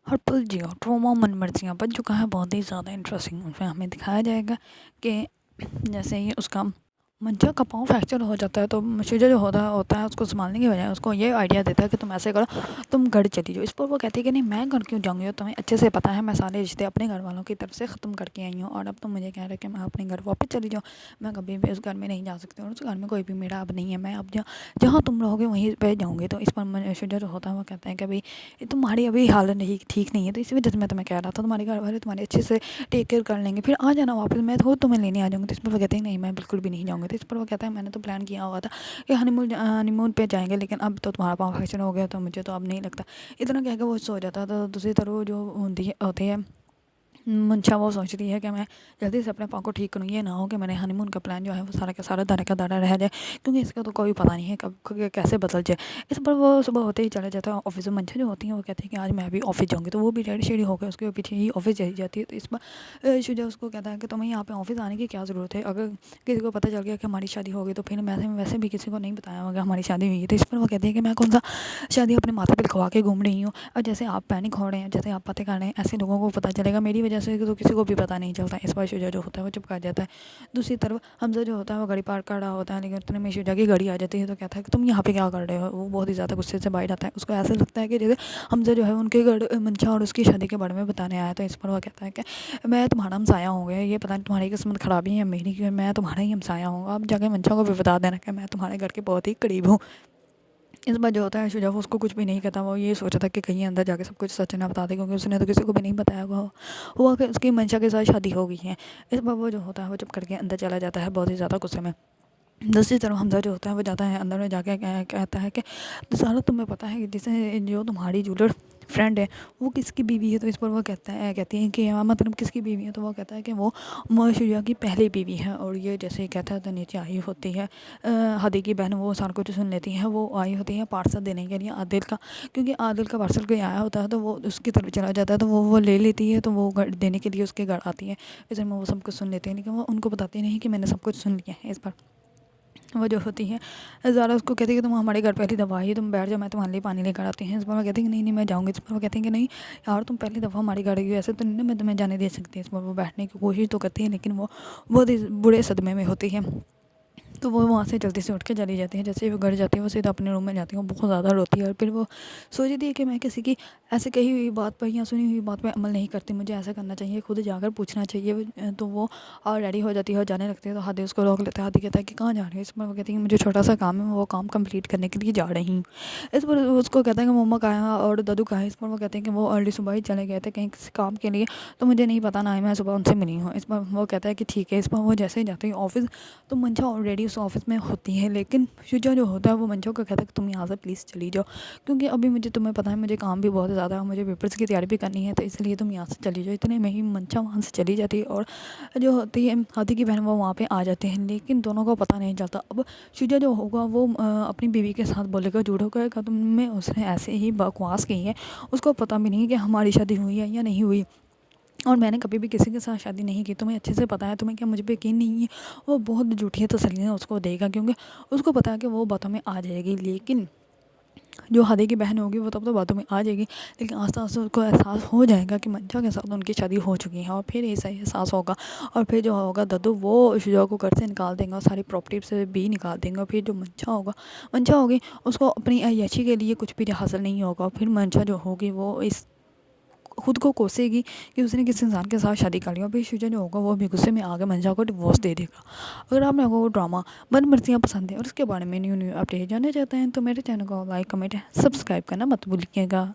اور پل جیو ٹروما من مرضیاں بن چکا ہے، بہت ہی زیادہ انٹرسٹنگ اس میں ہمیں دکھایا جائے گا کہ جیسے ہی اس کا منچا کا پاؤں فریکچر ہو جاتا ہے تو شجا جو ہوتا ہے اس کو سنبھالنے کی بجائے اس کو یہ آئیڈیا دیتا ہے کہ تم ایسے کرو، تم گھر چلی جاؤ۔ اس پر وہ کہتی ہے کہ نہیں، میں گھر کیوں جاؤں گی، تمہیں اچھے سے پتہ ہے میں سارے رشتے اپنے گھر والوں کی طرف سے ختم کر کے آئی ہوں، اور اب تم مجھے کہہ رہے کہ میں اپنے گھر واپس چلی جاؤں، میں کبھی بھی اس گھر میں نہیں جا سکتی، اور اس گھر میں کوئی بھی میرا اب نہیں ہے، میں اب جہاں تم رہو گے وہیں پہ جاؤں گی۔ تو اس پر شجا جو ہوتا ہے وہ کہتا ہے کہ بھائی تمہاری ابھی حالت نہیں ٹھیک نہیں ہے، تو اسی وجہ سے میں تمہیں کہہ رہا تھا، تمہارے گھر والے تمہارے اچھے سے ٹیک کیئر کر لیں گے، پھر آ جانا واپس، میں خود تمہیں لینے آ جاؤں گی۔ تو اس پر وہ کہتے ہیں نہیں، میں بالکل بھی نہیں جاؤں گی۔ تو اس پر وہ کہتا ہے میں نے تو پلان کیا ہوا تھا کہ ہنی مون پہ جائیں گے، لیکن اب تو تمہارا پاؤں فریکچر ہو گیا تو مجھے تو اب نہیں لگتا۔ اتنا کہہ کے وہ سو جاتا ہے۔ تو دوسری طرف جو ہوتی ہے منشا، وہ سوچ رہی ہے کہ میں جلدی سے اپنے پاؤں کو ٹھیک کروں، یہ نہ ہو کہ میرے ہنی مون کا پلان جو ہے وہ سارا کا سارا دارے کا دارا رہ جائے، کیونکہ اس کا تو کوئی پتہ نہیں ہے کب کیسے بدل جائے۔ اس پر وہ صبح ہوتے ہی چلے جاتا ہے آفس میں۔ منشا جو ہوتی ہیں وہ کہتی ہے کہ آج میں بھی آفس جاؤں گی، تو وہ بھی ریڈی شیڈی ہو کے اس کے پیچھے ہی آفس چلی جاتی ہے۔ تو اس پر شجا اس کو کہتا ہے کہ تمہیں یہاں پہ آفس آنے کی کیا ضرورت ہے، اگر کسی کو پتہ چل گیا کہ ہماری شادی ہو گئی تو پھر میں ویسے بھی کسی کو نہیں بتایا ہوگا ہماری شادی ہوئی ہے۔ تو اس پر وہ کہتی ہے کہ میں کون سا شادی اپنے ماتھے پہ لکھوا کے گھوم رہی ہوں، اور جیسے آپ پینک ہو رہے ہیں، جیسے آپ پتہ کر رہے ہیں، ایسے لوگوں کو پتہ چلے گا، میری وجہ سے تو کسی کو بھی پتہ نہیں چلتا۔ اس پر شجا جو ہوتا ہے وہ چپ کر جاتا ہے۔ دوسری طرف حمزہ جو ہوتا ہے وہ گاڑی پارک کر رہا ہوتا ہے، لیکن اتنے میں شجا کی گاڑی آ جاتی ہے تو کہتا ہے کہ تم یہاں پہ کیا کر رہے ہو۔ وہ بہت ہی زیادہ غصے سے باہر آتا ہے، اس کو ایسا لگتا ہے کہ جیسے حمزہ جو ہے ان کے گھر منشا اور اس کی شادی کے بارے میں بتانے آیا۔ تو اس پر وہ کہتا ہے کہ میں تمہارا ہمسایہ ہوں گا، یہ پتہ نہیں تمہاری قسمت خرابی ہے میری کہ میں تمہارا ہی ہمسایہ ہوں گا، اب جا کے منشا کو بھی بتا دینا کہ میں تمہارے گھر کے بہت ہی قریب ہوں۔ اس بار جو ہوتا ہے شجا اس کو کچھ بھی نہیں کہتا، وہ یہ سوچا تھا کہ کہیں اندر جا کے سب کچھ سچ نہ بتا دے، کیونکہ اس نے تو کسی کو بھی نہیں بتایا ہوا کہ اس کی منشا کے ساتھ شادی ہو گئی ہے۔ اس بار وہ جو ہوتا ہے وہ چپ کر کے اندر چلا جاتا ہے بہت ہی زیادہ غصے میں۔ دوسری طرف حمزہ جو ہوتا ہے وہ جاتا ہے اندر میں، جا کے کہتا ہے کہ سارا تمہیں پتہ ہے کہ جسے جو تمہاری جولر فرینڈ ہے وہ کس کی بیوی ہے۔ تو اس پر وہ کہتی ہیں کہ مطلب کس کی بیوی ہے، تو وہ کہتا ہے کہ وہ شجا کی پہلی بیوی ہے، اور یہ جیسے ہی کہتا ہے تو نیچے آئی ہوتی ہے ہادی کی بہن، وہ سارا کچھ سن لیتی ہے، وہ آئی ہوتی ہے پارسل دینے کے لیے عادل کا، کیونکہ عادل کا پارسل کوئی آیا ہوتا ہے تو وہ اس کی طرف چلا جاتا ہے، تو وہ لے لیتی ہے، تو وہ گھر دینے کے لیے اس کے گھر آتی ہے۔ اس میں وہ سب کچھ سن لیتے ہیں، لیکن وہ ان کو بتاتی نہیں کہ میں نے سب کچھ سن لیا ہے۔ اس پر وہ جو ہوتی ہے زارا اس کو کہتی ہے کہ تم ہمارے گھر پہلی دفعہ آئی، تم بیٹھ جاؤ، میں تمہارے لیے پانی لے کر آتی ہوں۔ اس پر وہ کہتی ہے کہ نہیں میں جاؤں گی۔ اس پر وہ کہتی ہے کہ نہیں یار، تم پہلی دفعہ ہمارے گھر آئی ہو، ایسے تو نہیں میں تمہیں جانے دے سکتی۔ اس پر وہ بیٹھنے کی کوشش تو کرتی ہے، لیکن وہ بہت ہی برے صدمے میں ہوتی ہے، تو وہ وہاں سے جلدی سے اٹھ کے چلی جاتی ہے۔ جیسے ہی وہ گھر جاتی ہے وہ سیدھا اپنے روم میں جاتی ہے، وہ بہت زیادہ روتی ہے، اور پھر وہ سوچتی ہے کہ میں کسی کی ایسے کہی ہوئی بات پر یا سنی ہوئی بات پہ عمل نہیں کرتی، مجھے ایسا کرنا چاہیے، خود جا کر پوچھنا چاہیے۔ تو وہ ریڈی ہو جاتی ہے اور جانے لگتی ہے، تو ہادی اس کو روک لیتا ہے۔ ہادی کہتا ہے کہ کہاں جا رہی ہے؟ اس پر وہ کہتی ہے کہ مجھے چھوٹا سا کام ہے، میں وہ کام کمپلیٹ کرنے کے لیے جا رہی ہوں۔ اس پر اس کو کہتا ہے کہ مما کہاں ہے اور دادو کہاں ہے؟ اس پر وہ کہتے ہیں کہ وہ ارلی صبح ہی چلے گئے تھے کہیں کسی کام کے لیے، تو مجھے نہیں پتا، نہ ہی میں صبح ان سے ملی ہوں۔ اس پر وہ کہتا ہے کہ ٹھیک ہے۔ اس پر وہ جیسے ہی جاتے ہیں آفس، تو منشا آلریڈی اس آفس میں ہوتی ہے، لیکن شجا جو ہوتا ہے وہ منشا کو کہتا ہے کہ تم یہاں سے پلیز چلی جاؤ، کیونکہ ابھی تمہیں پتہ ہے مجھے کام بھی بہت زیادہ ہے، مجھے پیپرز کی تیاری بھی کرنی ہے، تو اس لیے تم یہاں سے چلی جاؤ۔ اتنے میں ہی منشا وہاں سے چلی جاتی ہے، اور جو ہوتی ہے ہادی کی بہن وہ وہاں پہ آ جاتے ہیں، لیکن دونوں کو پتہ نہیں چلتا۔ اب شجا جو ہوگا وہ اپنی بیوی کے ساتھ بولے گا، جھوٹ کرے گا، تم میں اس نے ایسے ہی بکواس کی ہے، اس کو پتہ بھی نہیں کہ ہماری شادی ہوئی ہے یا نہیں ہوئی، اور میں نے کبھی بھی کسی کے ساتھ شادی نہیں کی، تمہیں اچھے سے پتہ ہے، تمہیں کیا مجھ پہ یقین نہیں ہے۔ وہ بہت جھوٹی تسلیاں اس کو دے گا، کیونکہ اس کو پتہ ہے کہ وہ باتوں میں آ جائے گی، لیکن جو ہادی کی بہن ہوگی وہ تب تو باتوں میں آ جائے گی، لیکن آہستہ آہستہ اس کو احساس ہو جائے گا کہ منشا کے ساتھ ان کی شادی ہو چکی ہے، اور پھر ایسا ہی احساس ہوگا، اور پھر جو ہوگا ددو وہ شجا کو گھر سے نکال دیں گا، اور ساری پراپرٹی سے بھی نکال دیں گا، پھر جو منشا ہوگی اس کو اپنی عیاشی کے لیے کچھ بھی حاصل نہیں ہوگا، پھر منشا جو ہوگی وہ اس خود کو کوسے گی کہ اس نے کس انسان کے ساتھ شادی کر لی، اور پھر شجا جو ہوگا وہ بھی غصے میں آ کے منشا کو ڈیورس دے دے گا۔ اگر آپ لوگوں کو ڈرامہ من مرضیاں پسند ہے اور اس کے بارے میں نیو اپڈیٹ جاننا چاہتے ہیں تو میرے چینل کو لائک کمنٹ سبسکرائب کرنا مت بھولیے گا۔